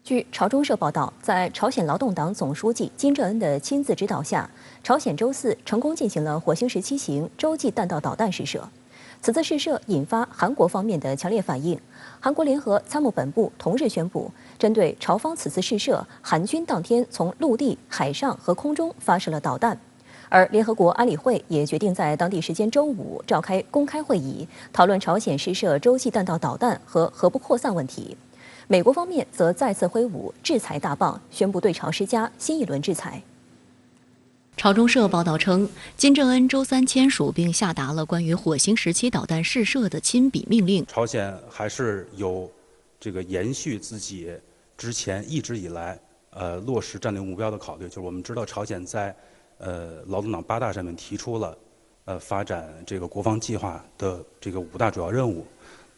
据朝中社报道，在朝鲜劳动党总书记金正恩的亲自指导下，朝鲜周四成功进行了火星17型洲际弹道导弹试射。此次试射引发韩国方面的强烈反应。韩国联合参谋本部同日宣布，针对朝方此次试射，韩军当天从陆地、海上和空中发射了导弹。而联合国安理会也决定在当地时间周五召开公开会议，讨论朝鲜试射洲际弹道导弹和核不扩散问题。美国方面则再次挥舞制裁大棒，宣布对朝施加新一轮制裁。朝中社报道称，金正恩周三签署并下达了关于火星17导弹试射的亲笔命令。朝鲜还是有这个延续自己之前一直以来落实战略目标的考虑，就是我们知道朝鲜在劳动党8大上面提出了发展这个国防计划的这个5大主要任务。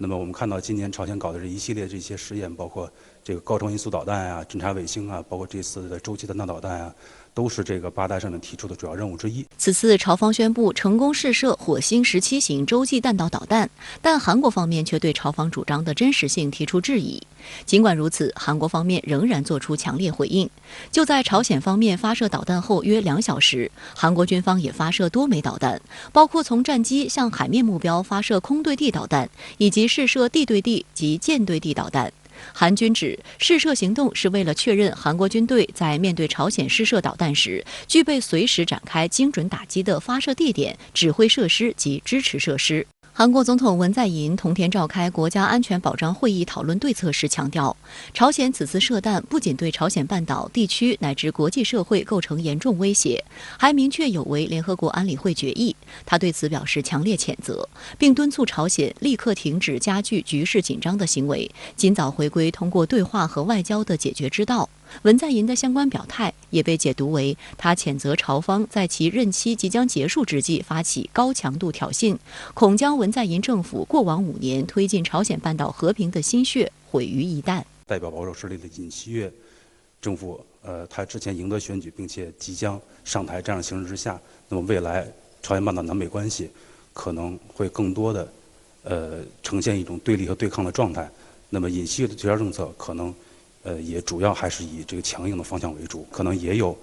那么我们看到今年朝鲜搞的是一系列这些试验，包括这个高超音速导弹啊、侦察卫星啊，包括这次的洲际弹道导弹啊，都是这个8大上面提出的主要任务之一。此次朝方宣布成功试射火星17型洲际弹道导弹，但韩国方面却对朝方主张的真实性提出质疑。尽管如此，韩国方面仍然做出强烈回应。就在朝鲜方面发射导弹后约2小时，韩国军方也发射多枚导弹，包括从战机向海面目标发射空对地导弹，以及试射地对地及舰对地导弹。韩军指，试射行动是为了确认韩国军队在面对朝鲜试射导弹时，具备随时展开精准打击的发射地点、指挥设施及支持设施。韩国总统文在寅同天召开国家安全保障会议讨论对策时强调，朝鲜此次射弹不仅对朝鲜半岛地区乃至国际社会构成严重威胁，还明确有违联合国安理会决议。他对此表示强烈谴责，并敦促朝鲜立刻停止加剧局势紧张的行为，尽早回归通过对话和外交的解决之道。文在寅的相关表态也被解读为他谴责朝方在其任期即将结束之际发起高强度挑衅，恐将文在寅政府过往5年推进朝鲜半岛和平的心血毁于一旦。代表保守势力的尹锡悦政府，他之前赢得选举并且即将上台这样的形势之下，那么未来朝鲜半岛南北关系可能会更多的呈现一种对立和对抗的状态。那么尹锡悦的对朝政策可能也主要还是以这个强硬的方向为主，可能也有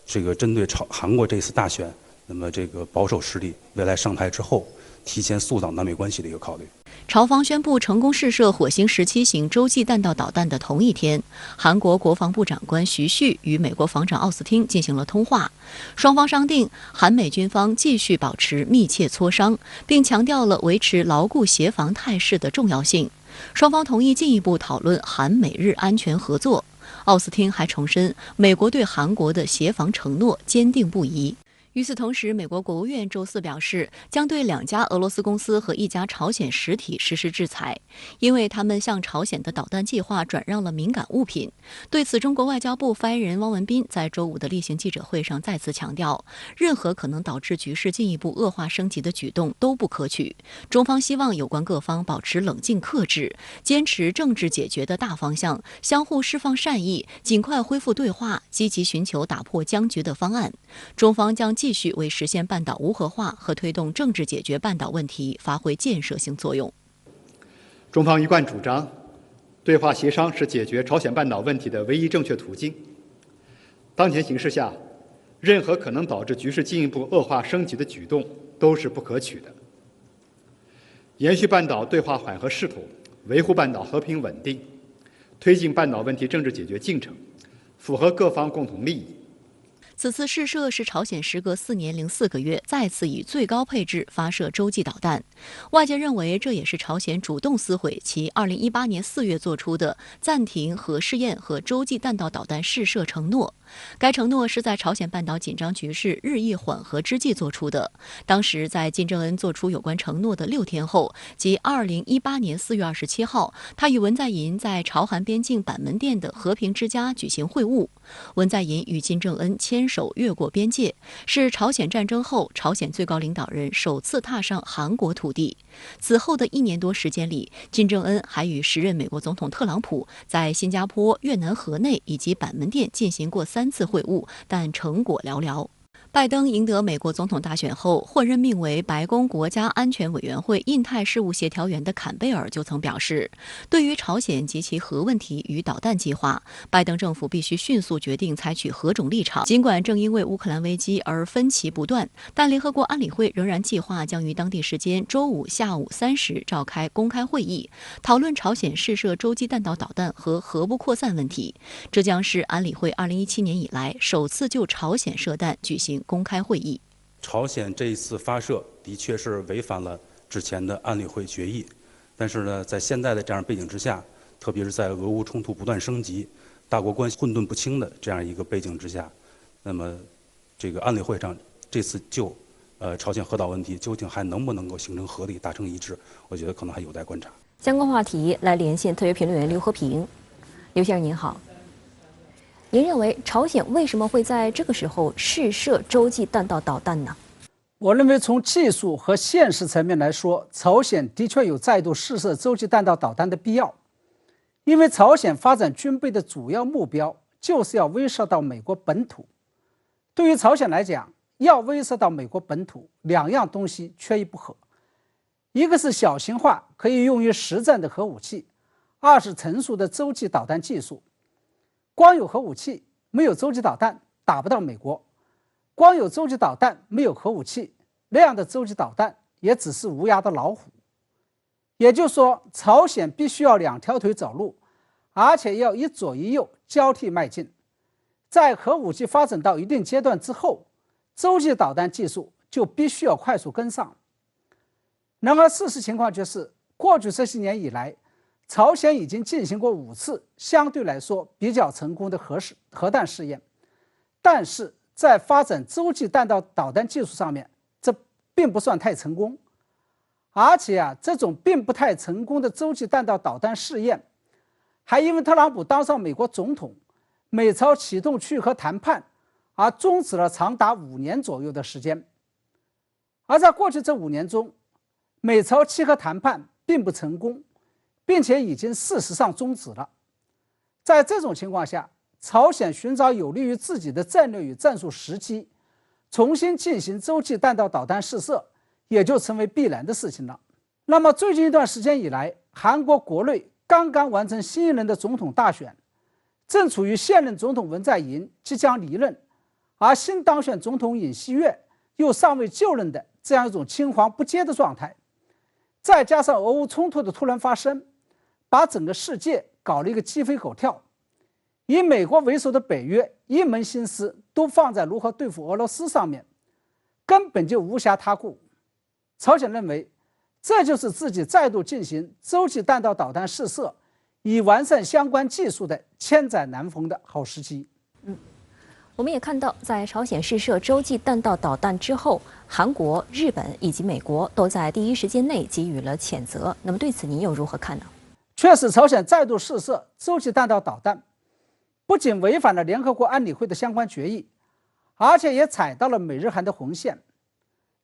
这个针对韩国这次大选，那么这个保守势力未来上台之后，提前塑造南北关系的一个考虑。朝方宣布成功试射火星17型洲际弹道导弹的同一天，韩国国防部长官徐旭与美国防长奥斯汀进行了通话，双方商定韩美军方继续保持密切磋商，并强调了维持牢固协防态势的重要性。双方同意进一步讨论韩美日安全合作。奥斯汀还重申，美国对韩国的协防承诺坚定不移。与此同时，美国国务院周四表示，将对2家俄罗斯公司和1家朝鲜实体实施制裁，因为他们向朝鲜的导弹计划转让了敏感物品。对此，中国外交部发言人汪文斌在周五的例行记者会上再次强调，任何可能导致局势进一步恶化升级的举动都不可取。中方希望有关各方保持冷静克制，坚持政治解决的大方向，相互释放善意，尽快恢复对话，积极寻求打破僵局的方案。中方将继续为实现半岛无核化和推动政治解决半岛问题发挥建设性作用。中方一贯主张，对话协商是解决朝鲜半岛问题的唯一正确途径。当前形势下，任何可能导致局势进一步恶化升级的举动都是不可取的。延续半岛对话缓和势头，维护半岛和平稳定，推进半岛问题政治解决进程，符合各方共同利益。此次试射是朝鲜时隔4年0.4个月再次以最高配置发射洲际导弹，外界认为这也是朝鲜主动撕毁其2018年4月做出的暂停核试验和洲际弹道导弹试射承诺。该承诺是在朝鲜半岛紧张局势日益缓和之际做出的。当时在金正恩做出有关承诺的6天后，即2018年4月27号，他与文在寅在朝韩边境板门店的和平之家举行会晤。文在寅与金正恩牵手越过边界，是朝鲜战争后朝鲜最高领导人首次踏上韩国土地。此后的1年多时间里，金正恩还与时任美国总统特朗普在新加坡、越南河内以及板门店进行过3次会晤，但成果寥寥。拜登赢得美国总统大选后，获任命为白宫国家安全委员会印太事务协调员的坎贝尔就曾表示，对于朝鲜及其核问题与导弹计划，拜登政府必须迅速决定采取何种立场。尽管正因为乌克兰危机而分歧不断，但联合国安理会仍然计划将于当地时间周五下午3时召开公开会议，讨论朝鲜试射洲际弹道导弹和核不扩散问题。这将是安理会2017年以来首次就朝鲜射弹举行公开会议。朝鲜这一次发射的确是违反了之前的安理会决议，但是呢，在现在的这样背景之下，特别是在俄乌冲突不断升级、大国关系混沌不清的这样一个背景之下，那么这个安理会上这次就朝鲜核导问题究竟还能不能够形成合力、达成一致，我觉得可能还有待观察。相关话题来连线特约评论员刘和平。刘先生您好。您认为朝鲜为什么会在这个时候试射洲际弹道导弹呢？我认为从技术和现实层面来说，朝鲜的确有再度试射洲际弹道导弹的必要，因为朝鲜发展军备的主要目标就是要威慑到美国本土。对于朝鲜来讲，要威慑到美国本土，两样东西缺一不可，一个是小型化可以用于实战的核武器，二是成熟的洲际导弹技术。光有核武器没有洲际导弹打不到美国，光有洲际导弹没有核武器，那样的洲际导弹也只是无牙的老虎。也就是说，朝鲜必须要两条腿走路，而且要一左一右交替迈进。在核武器发展到一定阶段之后，洲际导弹技术就必须要快速跟上。然而事实情况却是，过去这些年以来，朝鲜已经进行过5次相对来说比较成功的核弹试验，但是在发展洲际弹道导弹技术上面，这并不算太成功。而且这种并不太成功的洲际弹道导弹试验，还因为特朗普当上美国总统，美朝启动去核谈判而终止了长达5年左右的时间。而在过去这5年中，美朝去核谈判并不成功，并且已经事实上终止了。在这种情况下，朝鲜寻找有利于自己的战略与战术时机，重新进行洲际弹道导弹试射，也就成为必然的事情了。那么最近一段时间以来，韩国国内刚刚完成新一轮的总统大选，正处于现任总统文在寅即将离任，而新当选总统尹锡悦又尚未就任的这样一种青黄不接的状态。再加上俄乌冲突的突然发生，把整个世界搞了一个鸡飞狗跳。以美国为首的北约一门心思都放在如何对付俄罗斯上面，根本就无暇他顾。朝鲜认为这就是自己再度进行洲际弹道导弹试射，以完善相关技术的千载难逢的好时机。我们也看到，在朝鲜试射洲际弹道导弹之后，韩国、日本以及美国都在第一时间内给予了谴责。那么对此您又如何看呢？确实，朝鲜再度试射洲际弹道导弹，不仅违反了联合国安理会的相关决议，而且也踩到了美日韩的红线。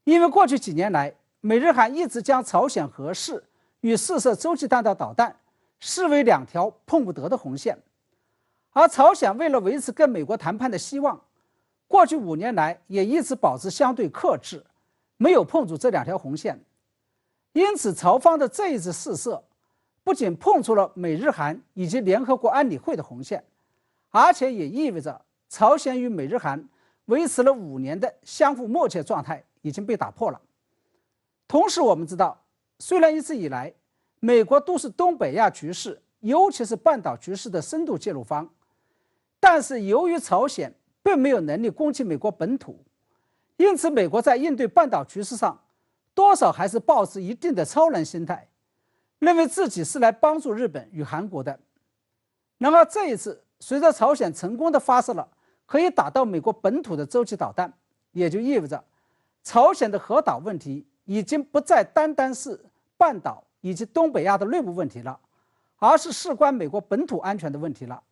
因为过去几年来，美日韩一直将朝鲜核试与试射洲际弹道导弹视为2条碰不得的红线。而朝鲜为了维持跟美国谈判的希望，过去5年来也一直保持相对克制，没有碰触这2条红线。因此，朝方的这一次试射，不仅碰触了美日韩以及联合国安理会的红线，而且也意味着朝鲜与美日韩维持了5年的相互默契状态已经被打破了。同时，我们知道，虽然一直以来美国都是东北亚局势，尤其是半岛局势的深度介入方，但是由于朝鲜并没有能力攻击美国本土，因此美国在应对半岛局势上多少还是抱持一定的超然心态，认为自己是来帮助日本与韩国的。然而这一次，随着朝鲜成功的发射了可以打到美国本土的洲际导弹，也就意味着朝鲜的核导问题已经不再单单是半岛以及东北亚的内部问题了，而是事关美国本土安全的问题了，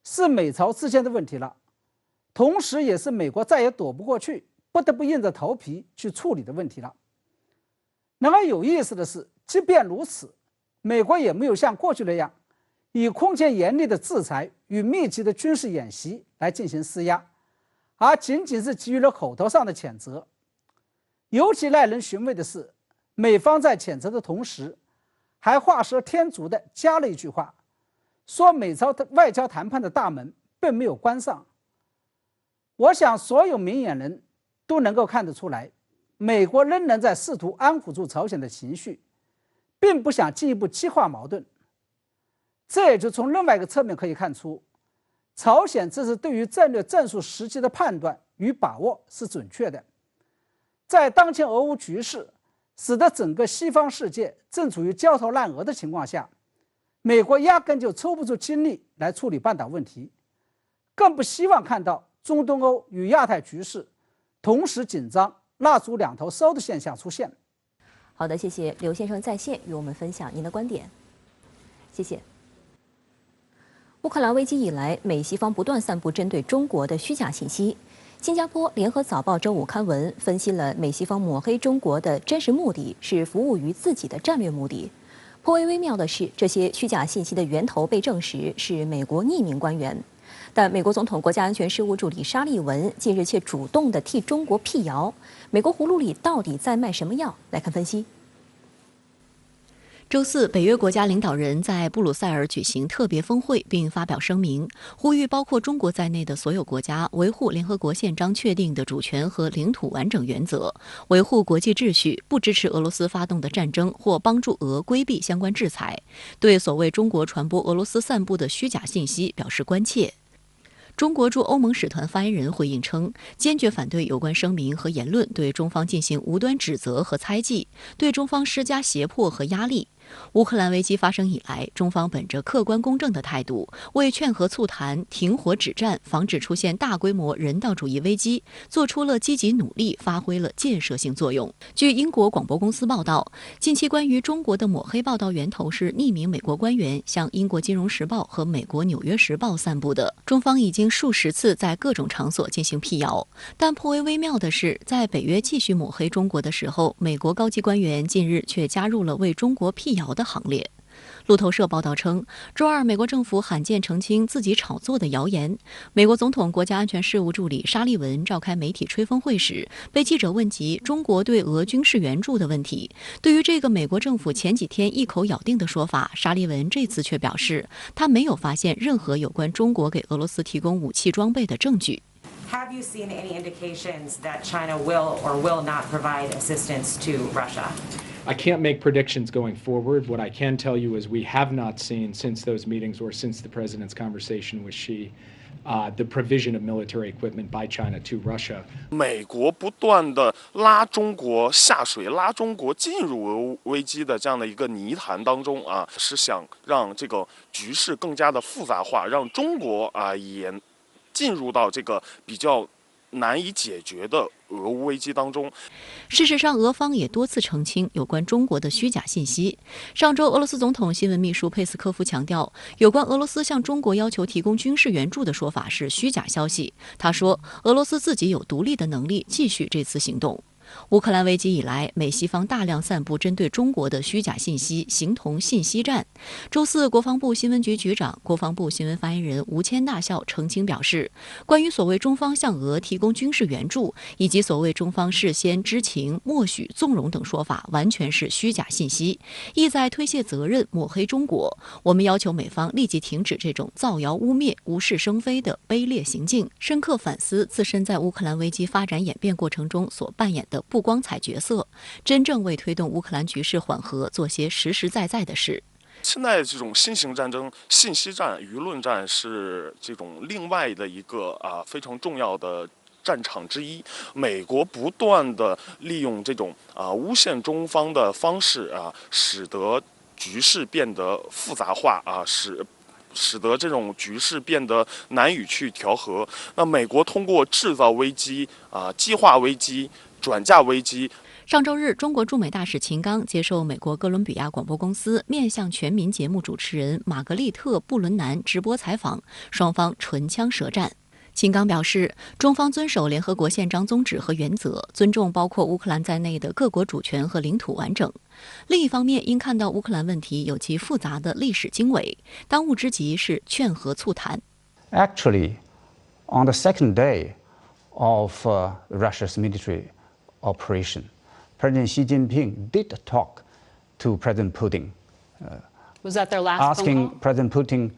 是美朝之间的问题了，同时也是美国再也躲不过去，不得不硬着头皮去处理的问题了。然而有意思的是，即便如此，美国也没有像过去那样以空前严厉的制裁与密集的军事演习来进行施压，而仅仅是给予了口头上的谴责。尤其耐人寻味的是，美方在谴责的同时，还画蛇添足地加了一句话，说美朝外交谈判的大门并没有关上。我想所有明眼人都能够看得出来，美国仍然在试图安抚住朝鲜的情绪，并不想进一步激化矛盾。这也就从另外一个侧面可以看出，朝鲜这次对于战略战术时机的判断与把握是准确的。在当前俄乌局势使得整个西方世界正处于焦头烂额的情况下，美国压根就抽不出精力来处理半岛问题，更不希望看到中东欧与亚太局势同时紧张、蜡烛两头烧的现象出现。好的，谢谢刘先生在线与我们分享您的观点，谢谢。乌克兰危机以来，美西方不断散布针对中国的虚假信息。新加坡联合早报周五刊文分析了美西方抹黑中国的真实目的是服务于自己的战略目的。颇为微妙的是，这些虚假信息的源头被证实是美国匿名官员，但美国总统国家安全事务助理沙利文近日却主动地替中国辟谣。美国葫芦里到底在卖什么药？来看分析。周四，北约国家领导人在布鲁塞尔举行特别峰会，并发表声明，呼吁包括中国在内的所有国家维护联合国宪章确定的主权和领土完整原则，维护国际秩序，不支持俄罗斯发动的战争或帮助俄规避相关制裁，对所谓中国传播俄罗斯散布的虚假信息表示关切。中国驻欧盟使团发言人回应称，坚决反对有关声明和言论对中方进行无端指责和猜忌，对中方施加胁迫和压力。乌克兰危机发生以来，中方本着客观公正的态度，为劝和促谈、停火止战、防止出现大规模人道主义危机，做出了积极努力，发挥了建设性作用。据英国广播公司报道，近期关于中国的抹黑报道源头是匿名美国官员向英国金融时报和美国纽约时报散布的。中方已经数十次在各种场所进行辟谣，但颇为微妙的是，在北约继续抹黑中国的时候，美国高级官员近日却加入了为中国辟谣的行列。路透社报道称，周二美国政府罕见澄清自己炒作的谣言。美国总统国家安全事务助理沙利文召开媒体吹风会时，被记者问及中国对俄军事援助的问题。对于这个美国政府前几天一口咬定的说法，沙利文这次却表示，他没有发现任何有关中国给俄罗斯提供武器装备的证据。Have you seen any indications that China will or will not provide assistance to Russia? I can't make predictions going forward. What I can tell you is we have not seen, since those meetings or since the president's conversation with Xi, the provision of military equipment by China to Russia. 美国不断的拉中国下水，拉中国进入俄乌危机的这样的一个泥潭当中啊，是想让这个局势更加的复杂化，让中国也进入到这个比较难以解决的俄乌危机当中。事实上，俄方也多次澄清有关中国的虚假信息。上周，俄罗斯总统新闻秘书佩斯科夫强调，有关俄罗斯向中国要求提供军事援助的说法是虚假消息。他说，俄罗斯自己有独立的能力继续这次行动。乌克兰危机以来，美西方大量散布针对中国的虚假信息，形同信息战。周四，国防部新闻局局长、国防部新闻发言人吴谦大校澄清表示，关于所谓中方向俄提供军事援助，以及所谓中方事先知情、默许、纵容等说法，完全是虚假信息，意在推卸责任、抹黑中国。我们要求美方立即停止这种造谣污蔑、无事生非的卑劣行径，深刻反思自身在乌克兰危机发展演变过程中所扮演的不光彩角色，真正为推动乌克兰局势缓和做些实实在在的事。现在这种新型战争、信息战、舆论战是这种另外的一个非常重要的战场之一。美国不断的利用这种诬陷中方的方式使得局势变得复杂化使得这种局势变得难以去调和。那美国通过制造危机激化危机、转嫁危机。上周日，中国驻美大使秦刚接受美国哥伦比亚广播公司面向全民节目主持人玛格丽特·布伦南直播采访，双方唇枪舌战。秦刚表示，中方遵守联合国宪章宗旨和原则，尊重包括乌克兰在内的各国主权和领土完整。另一方面，因看到乌克兰问题有其复杂的历史经纬，当务之急是劝和促谈。Actually, on the second day of Russia's military operation. President Xi Jinping did talk to President Putin. Was that their last asking phone call? President Putin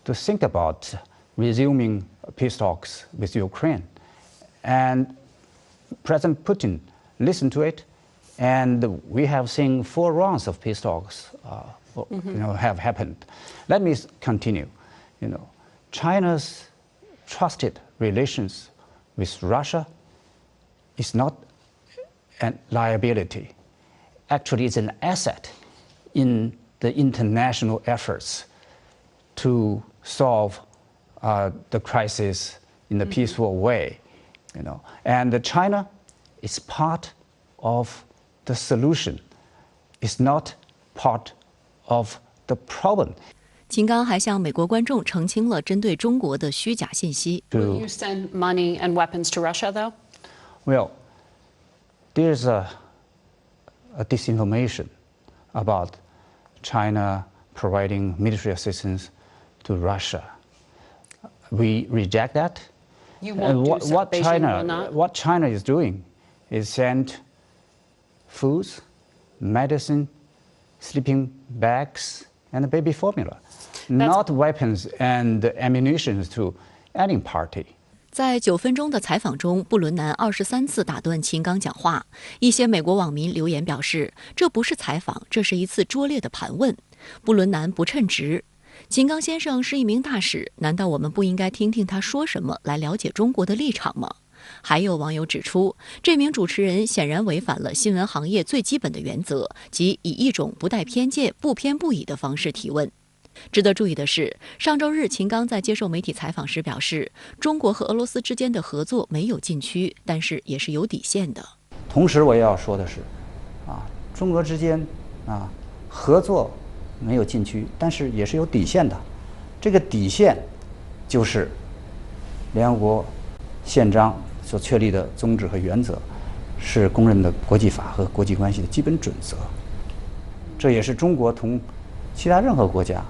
to think about resuming peace talks with Ukraine. And President Putin listened to it, and we have seen 4 rounds of peace talks have happened. Let me continue. China's trusted relations with Russia is not a liability. Actually, it's an asset in the international efforts to solve the crisis in a peaceful way. And China is part of the solution. It's not part of the problem. 秦刚还向美国观众澄清了针对中国的虚假信息。Will you send money and weapons to Russia, though? Well, there's a disinformation about China providing military assistance to Russia. We reject that. You won't do so. Beijing will not. What China is doing is send foods, medicine, sleeping bags, and baby formula, not weapons and ammunition to any party. 在9分钟的采访中，布伦南23次打断秦刚讲话。一些美国网民留言表示，这不是采访，这是一次拙劣的盘问。布伦南不称职。秦刚先生是一名大使，难道我们不应该听听他说什么，来了解中国的立场吗？还有网友指出，这名主持人显然违反了新闻行业最基本的原则，即以一种不带偏见、不偏不倚的方式提问。值得注意的是，上周日秦刚在接受媒体采访时表示，中国和俄罗斯之间的合作没有禁区，但是也是有底线的。同时，我也要说的是，中俄之间合作没有禁区，但是也是有底线的。这个底线就是联合国宪章所确立的宗旨和原则，是公认的国际法和国际关系的基本准则。这也是中国同其他任何国家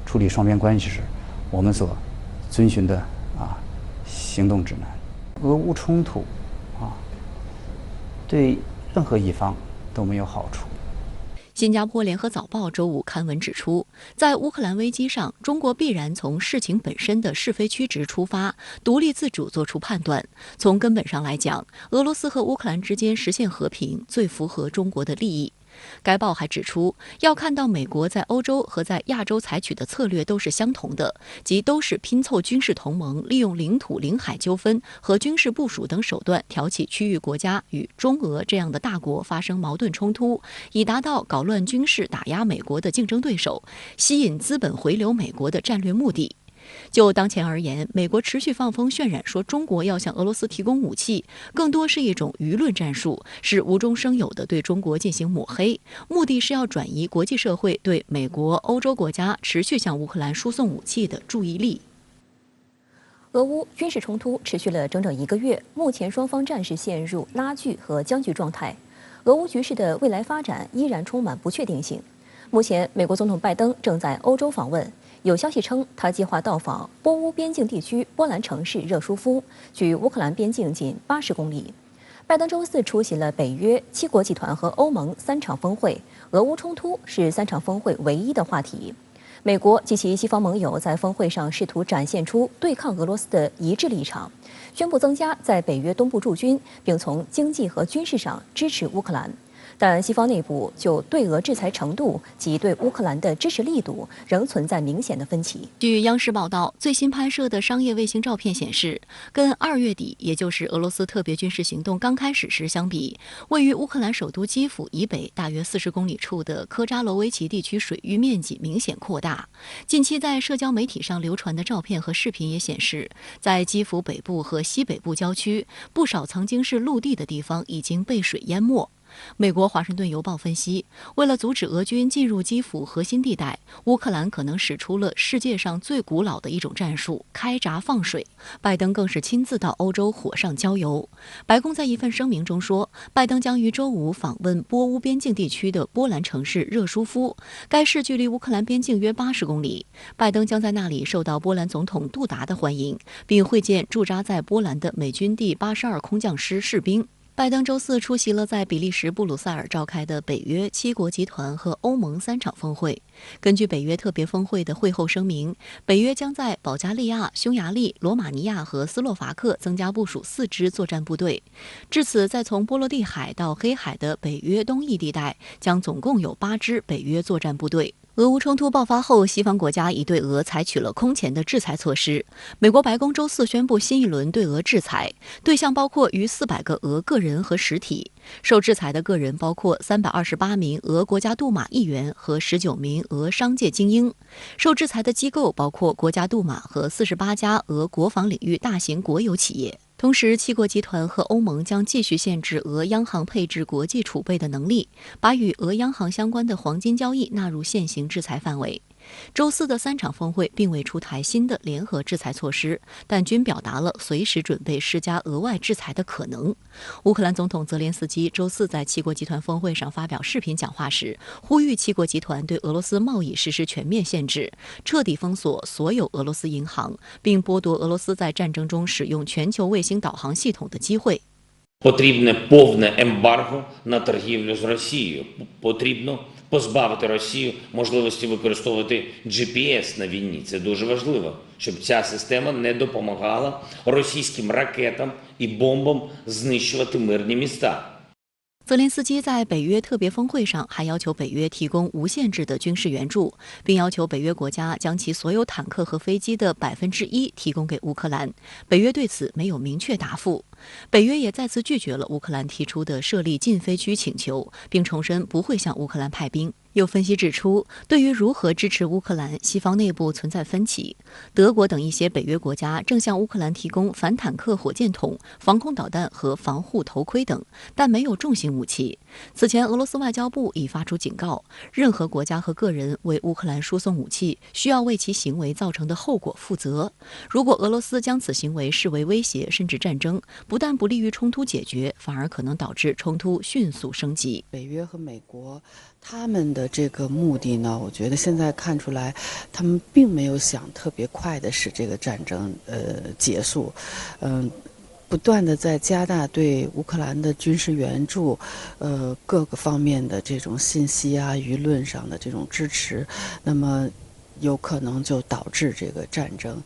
处理双边关系时我们所遵循的行动指南。俄乌冲突对任何一方都没有好处。新加坡联合早报周五刊文指出，在乌克兰危机上，中国必然从事情本身的是非曲直出发，独立自主做出判断。从根本上来讲，俄罗斯和乌克兰之间实现和平最符合中国的利益。该报还指出，要看到美国在欧洲和在亚洲采取的策略都是相同的，即都是拼凑军事同盟，利用领土、领海纠纷和军事部署等手段挑起区域国家与中俄这样的大国发生矛盾冲突，以达到搞乱军事、打压美国的竞争对手，吸引资本回流美国的战略目的。就当前而言，美国持续放风渲染说中国要向俄罗斯提供武器，更多是一种舆论战术，是无中生有的对中国进行抹黑，目的是要转移国际社会对美国、欧洲国家持续向乌克兰输送武器的注意力。俄乌军事冲突持续了整整1个月，目前双方战事陷入拉锯和僵局状态，俄乌局势的未来发展依然充满不确定性。目前，美国总统拜登正在欧洲访问。有消息称，他计划到访波乌边境地区波兰城市热舒夫，距乌克兰边境仅80公里。拜登周4出席了北约7国集团和欧盟3场峰会，俄乌冲突是3场峰会唯一的话题。美国及其西方盟友在峰会上试图展现出对抗俄罗斯的一致立场，宣布增加在北约东部驻军，并从经济和军事上支持乌克兰。但西方内部就对俄制裁程度及对乌克兰的支持力度仍存在明显的分歧。据央视报道，最新拍摄的商业卫星照片显示，跟2月底，也就是俄罗斯特别军事行动刚开始时相比，位于乌克兰首都基辅以北大约40公里处的科扎罗维奇地区水域面积明显扩大。近期在社交媒体上流传的照片和视频也显示，在基辅北部和西北部郊区，不少曾经是陆地的地方已经被水淹没。美国《华盛顿邮报》分析，为了阻止俄军进入基辅核心地带，乌克兰可能使出了世界上最古老的一种战术——开闸放水。拜登更是亲自到欧洲火上浇油。白宫在一份声明中说，拜登将于周五访问波乌边境地区的波兰城市热舒夫，该市距离乌克兰边境约80公里。拜登将在那里受到波兰总统杜达的欢迎，并会见驻扎在波兰的美军第82空降师士兵。拜登周四出席了在比利时布鲁塞尔召开的北约7国集团和欧盟3场峰会。根据北约特别峰会的会后声明，北约将在保加利亚、匈牙利、罗马尼亚和斯洛伐克增加部署4支作战部队。至此，在从波罗的海到黑海的北约东翼地带，将总共有8支北约作战部队。俄乌冲突爆发后，西方国家已对俄采取了空前的制裁措施。美国白宫周4宣布新一轮对俄制裁，对象包括逾400个俄个人和实体。受制裁的个人包括328名俄国家杜马议员和19名俄商界精英。受制裁的机构包括国家杜马和48家俄国防领域大型国有企业。同时，7国集团和欧盟将继续限制俄央行配置国际储备的能力，把与俄央行相关的黄金交易纳入现行制裁范围。周4的3场峰会并未出台新的联合制裁措施，但均表达了随时准备施加额外制裁的可能。乌克兰总统泽连斯基周4在7国集团峰会上发表视频讲话时，呼吁7国集团对俄罗斯贸易实施全面限制，彻底封锁所有俄罗斯银行，并剥夺俄罗斯在战争中使用全球卫星导航系统的机会。Потрібне повне ембарго на торгівлю з Росією. Потрібно позбавити Росію можливості використовувати GPS на війні. Це дуже важливо, щоб ця система не допомагала російським ракетам і бомбам знищувати мирні міста. 泽连斯基在北约特别峰会上还要求北约提供无限制的军事援助，并要求北约国家将其所有坦克和飞机的1%提供给乌克兰。北约对此没有明确答复。北约也再次拒绝了乌克兰提出的设立禁飞区请求，并重申不会向乌克兰派兵。有分析指出，对于如何支持乌克兰，西方内部存在分歧。德国等一些北约国家正向乌克兰提供反坦克火箭筒、防空导弹和防护头盔等，但没有重型武器。此前，俄罗斯外交部已发出警告，任何国家和个人为乌克兰输送武器，需要为其行为造成的后果负责。如果俄罗斯将此行为视为威胁甚至战争，不但不利于冲突解决，反而可能导致冲突迅速升级。北约和美国他们的这个目的呢，我觉得现在看出来，他们并没有想特别快的使这个战争结束，不断的在加大对乌克兰的军事援助，各个方面的这种信息啊、舆论上的这种支持，那么有可能就导致这个战争，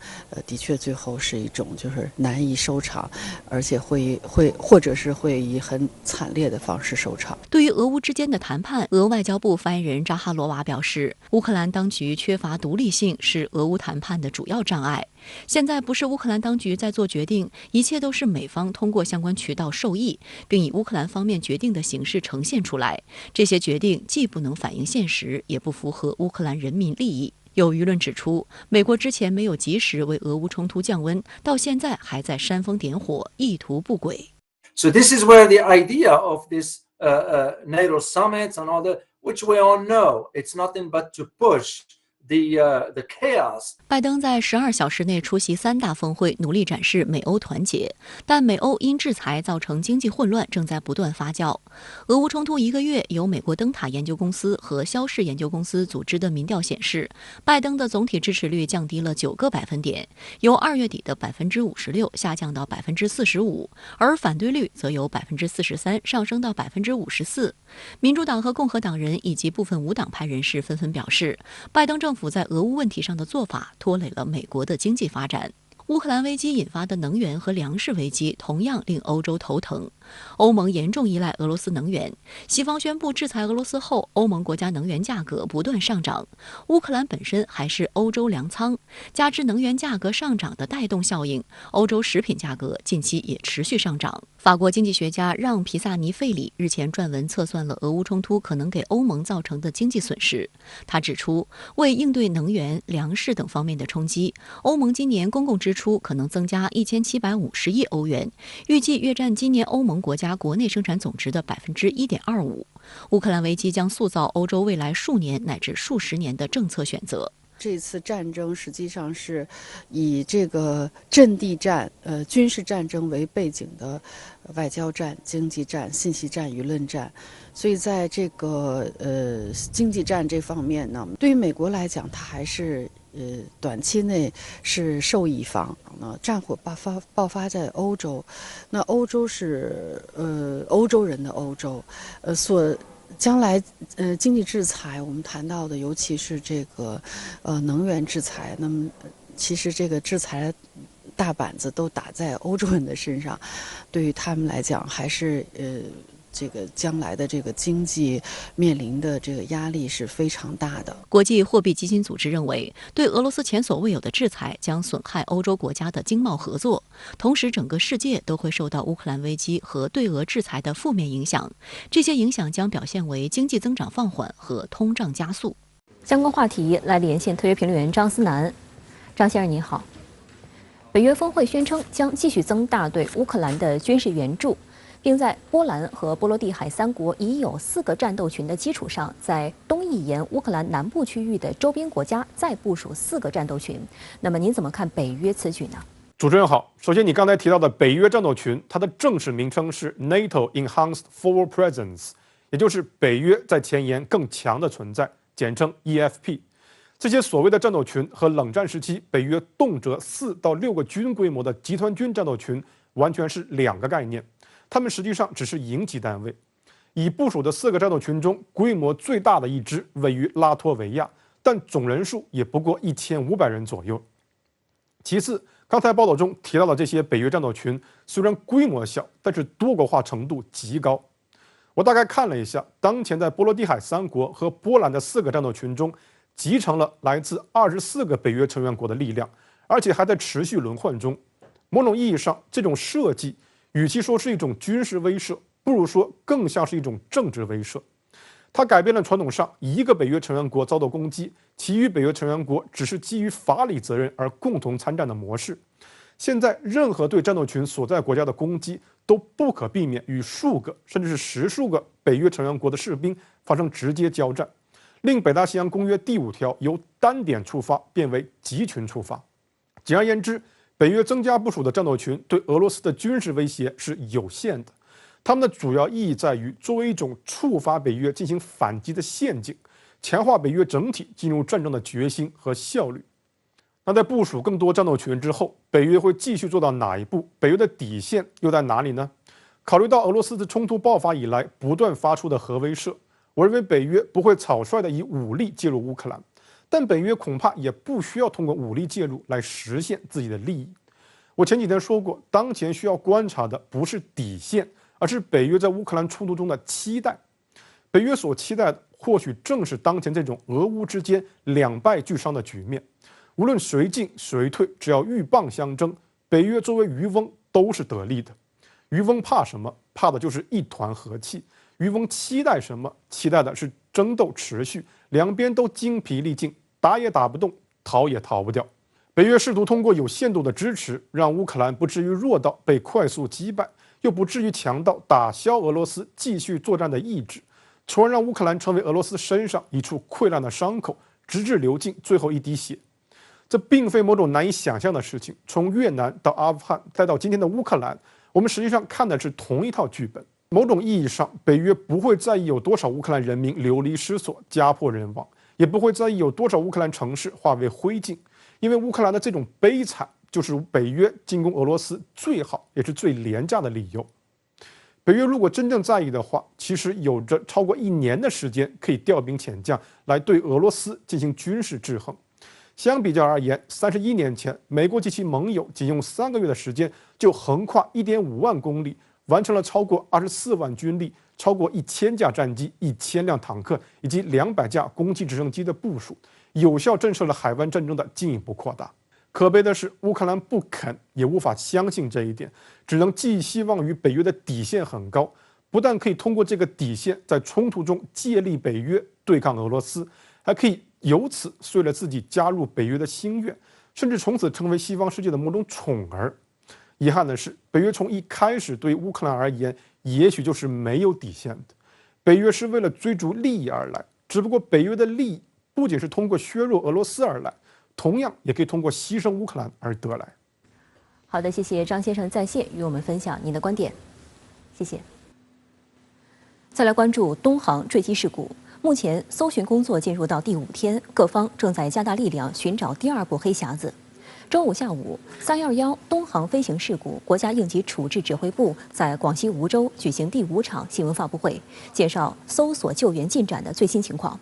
的确最后是一种就是难以收场，而且会或者是会以很惨烈的方式收场。对于俄乌之间的谈判，俄外交部发言人扎哈罗娃表示，乌克兰当局缺乏独立性是俄乌谈判的主要障碍。现在不是乌克兰当局在做决定，一切都是美方通过相关渠道授意，并以乌克兰方面决定的形式呈现出来。这些决定既不能反映现实，也不符合乌克兰人民利益。有舆论指出，美国之前没有及时为俄乌冲突降温，到现在还在煽风点火，意图不轨。 So this is where the idea of this NATO summits and all that, which we all know, it's nothing but to push the chaos. 拜登在12小时内出席3大峰会，努力展示美欧团结，但美欧因制裁造成经济混乱正在不断发酵。俄乌冲突1个月，由美国灯塔研究公司和肖氏研究公司组织的民调显示，拜登的总体支持率降低了9个百分点，由2月底的56%下降到45%，而反对率则由43%上升到54%。民主党和共和党人以及部分无党派人士纷纷表示，拜登政府在俄乌问题上的做法拖累了美国的经济发展。乌克兰危机引发的能源和粮食危机同样令欧洲头疼。欧盟严重依赖俄罗斯能源，西方宣布制裁俄罗斯后，欧盟国家能源价格不断上涨。乌克兰本身还是欧洲粮仓，加之能源价格上涨的带动效应，欧洲食品价格近期也持续上涨。法国经济学家让·皮萨尼费里日前撰文测算了俄乌冲突可能给欧盟造成的经济损失。他指出，为应对能源、粮食等方面的冲击，欧盟今年公共支出出可能增加1750亿欧元，预计约占今年欧盟国家国内生产总值的1.25%。乌克兰危机将塑造欧洲未来数年乃至数十年的政策选择。这次战争实际上是以这个阵地战、军事战争为背景的外交战、经济战、信息战、舆论战。所以在这个经济战这方面呢，对于美国来讲，它还是短期内是受益方。战火爆发在欧洲，那欧洲是欧洲人的欧洲，将来经济制裁我们谈到的，尤其是这个能源制裁，那么其实这个制裁大板子都打在欧洲人的身上，对于他们来讲还是这个将来的这个经济面临的这个压力是非常大的。国际货币基金组织认为，对俄罗斯前所未有的制裁将损害欧洲国家的经贸合作，同时整个世界都会受到乌克兰危机和对俄制裁的负面影响。这些影响将表现为经济增长放缓和通胀加速。相关话题来连线特约评论员张思南。张先生您好。北约峰会宣称将继续增大对乌克兰的军事援助，并在波兰和波罗的海3国已有4个战斗群的基础上，在东翼沿乌克兰南部区域的周边国家再部署4个战斗群。那么您怎么看北约此举呢？主持人好，首先你刚才提到的北约战斗群，它的正式名称是 NATO Enhanced Forward Presence， 也就是北约在前沿更强的存在，简称 EFP。这些所谓的战斗群和冷战时期北约动辄4到6个军规模的集团军战斗群完全是2个概念。他们实际上只是营级单位。已部署的4个战斗群中，规模最大的一支位于拉脱维亚，但总人数也不过1500人左右。其次，刚才报道中提到的这些北约战斗群，虽然规模小，但是多国化程度极高。我大概看了一下，当前在波罗的海3国和波兰的4个战斗群中，集成了来自24个北约成员国的力量，而且还在持续轮换中。某种意义上，这种设计与其说是一种军事威慑，不如说更像是一种政治威慑。它改变了传统上一个北约成员国遭到攻击，其余北约成员国只是基于法理责任而共同参战的模式。现在，任何对战斗群所在国家的攻击都不可避免与数个甚至是10数个北约成员国的士兵发生直接交战，令北大西洋公约第5条由单点触发变为集群触发。简而言之，北约增加部署的战斗群对俄罗斯的军事威胁是有限的，他们的主要意义在于作为一种触发北约进行反击的陷阱，强化北约整体进入战争的决心和效率。那在部署更多战斗群之后，北约会继续做到哪一步？北约的底线又在哪里呢？考虑到俄罗斯自冲突爆发以来不断发出的核威慑，我认为北约不会草率地以武力介入乌克兰。但北约恐怕也不需要通过武力介入来实现自己的利益。我前几天说过，当前需要观察的不是底线，而是北约在乌克兰冲突中的期待。北约所期待的，或许正是当前这种俄乌之间两败俱伤的局面。无论谁进谁退，只要鹬蚌相争，北约作为渔翁都是得利的。渔翁怕什么？怕的就是一团和气。渔翁期待什么？期待的是争斗持续，两边都精疲力尽，打也打不动，逃也逃不掉。北约试图通过有限度的支持，让乌克兰不至于弱到被快速击败，又不至于强到打消俄罗斯继续作战的意志，从而让乌克兰成为俄罗斯身上一处溃烂的伤口，直至流尽最后一滴血。这并非某种难以想象的事情。从越南到阿富汗，再到今天的乌克兰，我们实际上看的是同一套剧本。某种意义上，北约不会在意有多少乌克兰人民流离失所、家破人亡，也不会在意有多少乌克兰城市化为灰烬，因为乌克兰的这种悲惨，就是北约进攻俄罗斯最好也是最廉价的理由。北约如果真正在意的话，其实有着超过1年的时间可以调兵遣将来对俄罗斯进行军事制衡。相比较而言，31年前，美国及其盟友仅用3个月的时间就横跨1.5万公里，完成了超过24万军力、超过1000架战机、1000辆坦克以及200架攻击直升机的部署，有效震慑了海湾战争的进一步扩大。可悲的是，乌克兰不肯也无法相信这一点，只能寄希望于北约的底线很高，不但可以通过这个底线在冲突中借力北约对抗俄罗斯，还可以由此碎了自己加入北约的心愿，甚至从此成为西方世界的某种宠儿。遗憾的是，北约从一开始对乌克兰而言，也许就是没有底线的。北约是为了追逐利益而来，只不过北约的利益不仅是通过削弱俄罗斯而来，同样也可以通过牺牲乌克兰而得来。好的，谢谢张先生在线与我们分享您的观点，谢谢。再来关注东航坠机事故，目前搜寻工作进入到第5天，各方正在加大力量寻找第2部黑匣子。周五下午，311东航飞行事故国家应急处置指挥部在广西梧州举行第5场新闻发布会，介绍搜索救援进展的最新情况。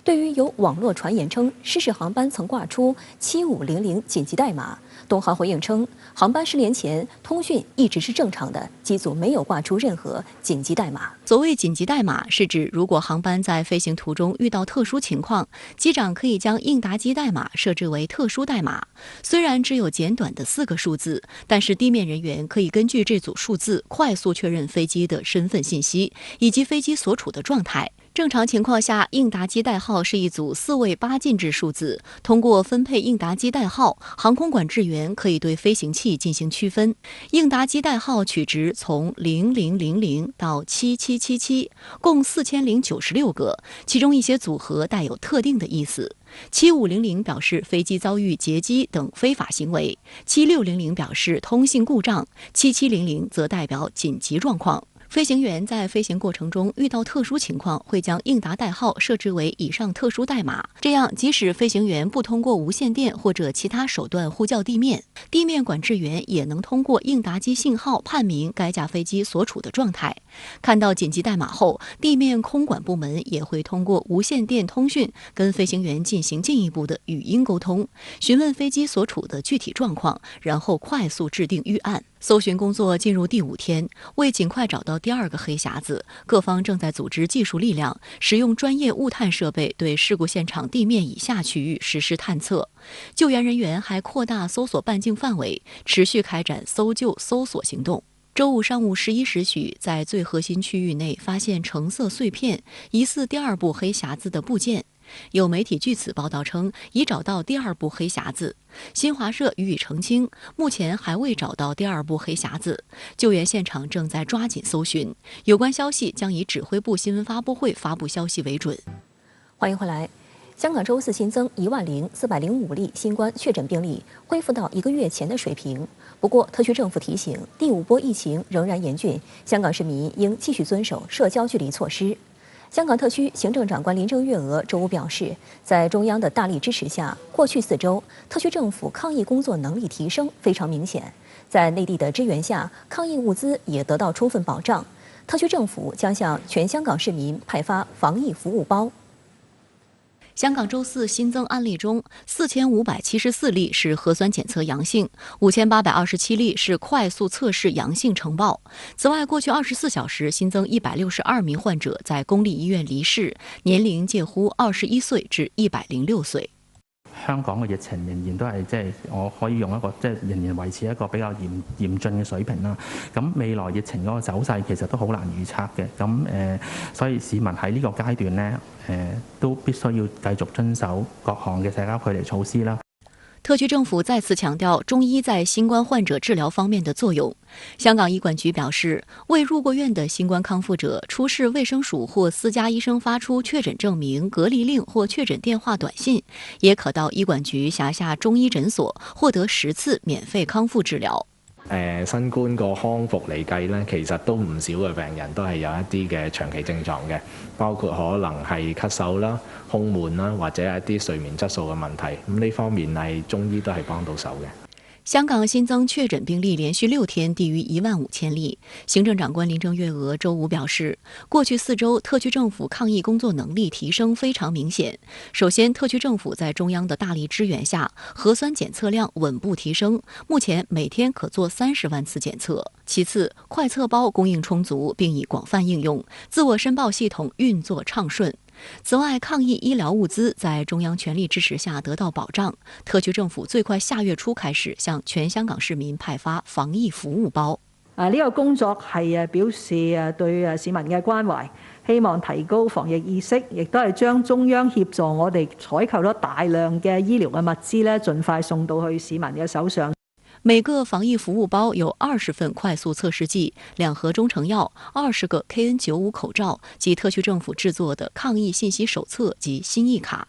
对于有网络传言称失事航班曾挂出7500紧急代码，东航回应称，航班失联前通讯一直是正常的，机组没有挂出任何紧急代码。所谓紧急代码，是指如果航班在飞行途中遇到特殊情况，机长可以将应答机代码设置为特殊代码。虽然只有简短的4个数字，但是地面人员可以根据这组数字快速确认飞机的身份信息以及飞机所处的状态。正常情况下，应答机代号是一组4位8进制数字。通过分配应答机代号，航空管制员可以对飞行器进行区分。应答机代号取值从0000到7777，共4096个，其中一些组合带有特定的意思。7500表示飞机遭遇劫机等非法行为，7600表示通信故障，7700则代表紧急状况。飞行员在飞行过程中遇到特殊情况，会将应答代号设置为以上特殊代码，这样即使飞行员不通过无线电或者其他手段呼叫地面，地面管制员也能通过应答机信号判明该架飞机所处的状态。看到紧急代码后，地面空管部门也会通过无线电通讯跟飞行员进行进一步的语音沟通，询问飞机所处的具体状况，然后快速制定预案。搜寻工作进入第5天，为尽快找到第2个黑匣子，各方正在组织技术力量，使用专业物探设备对事故现场地面以下区域实施探测。救援人员还扩大搜索半径范围，持续开展搜救搜索行动。周五上午11时许，在最核心区域内发现橙色碎片，疑似第2部黑匣子的部件。有媒体据此报道称，已找到第2部黑匣子。新华社予以澄清，目前还未找到第2部黑匣子，救援现场正在抓紧搜寻。有关消息将以指挥部新闻发布会发布消息为准。欢迎回来。香港周4新增10405例新冠确诊病例，恢复到1个月前的水平。不过，特区政府提醒，第5波疫情仍然严峻，香港市民应继续遵守社交距离措施。香港特区行政长官林郑月娥周五表示，在中央的大力支持下，过去4周，特区政府抗疫工作能力提升非常明显。在内地的支援下，抗疫物资也得到充分保障。特区政府将向全香港市民派发防疫服务包。香港周4新增案例中，4574例是核酸检测阳性，5827例是快速测试阳性呈报。此外，过去24小时新增162名患者在公立医院離世，年齡介乎21歲至106歲。香港嘅疫情仍然都係我可以用一個仍然維持一個比較嚴峻嘅水平啦。咁未來疫情嗰個走勢其實都好難預測嘅。咁所以市民喺呢個階段呢，都必須要繼續遵守各項嘅社交距離措施啦。特区政府再次强调中医在新冠患者治疗方面的作用。香港医管局表示，未入过院的新冠康复者出示卫生署或私家医生发出确诊证明、隔离令或确诊电话短信，也可到医管局辖下中医诊所获得10次免费康复治疗。新冠個康復嚟計呢，其實都唔少嘅病人都係有一啲嘅長期症狀嘅，包括可能係咳嗽啦、胸悶啦，或者一啲睡眠質素嘅問題。咁呢方面係中醫都係幫到手嘅。香港新增确诊病例连续6天低于15000例。行政长官林郑月娥周五表示，过去4周特区政府抗疫工作能力提升非常明显。首先，特区政府在中央的大力支援下，核酸检测量稳步提升，目前每天可做30万次检测。其次，快测包供应充足，并已广泛应用，自我申报系统运作畅顺。此外，抗疫医疗物资在中央全力支持下得到保障。特区政府最快下月初开始向全香港市民派发防疫服务包。呢個工作係表示對市民嘅關懷，希望提高防疫意識，亦都係將中央協助我哋採購咗大量嘅醫療嘅物資咧，盡快送到去市民嘅手上。每个防疫服务包有20份快速测试剂、2盒中成药、20个 KN95 口罩及特区政府制作的抗疫信息手册及心意卡。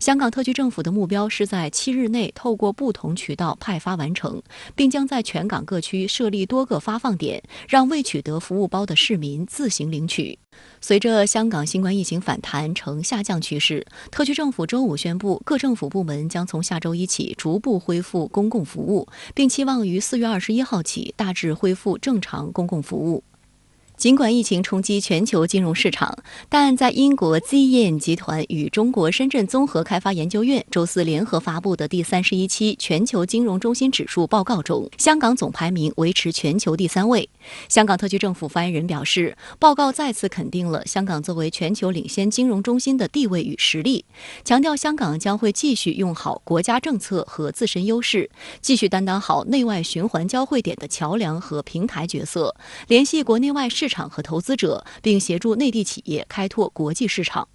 香港特区政府的目标是在7日内透过不同渠道派发完成，并将在全港各区设立多个发放点，让未取得服务包的市民自行领取。随着香港新冠疫情反弹呈下降趋势，特区政府周五宣布，各政府部门将从下周一起逐步恢复公共服务，并期望于4月21号起大致恢复正常公共服务。尽管疫情冲击全球金融市场，但在英国 ZN 集团与中国深圳综合开发研究院周四联合发布的第31期全球金融中心指数报告中，香港总排名维持全球第3位。香港特区政府发言人表示，报告再次肯定了香港作为全球领先金融中心的地位与实力，强调香港将会继续用好国家政策和自身优势，继续担当好内外循环交汇点的桥梁和平台角色，联系国内外市场和投资者，并协助内地企业开拓国际市场。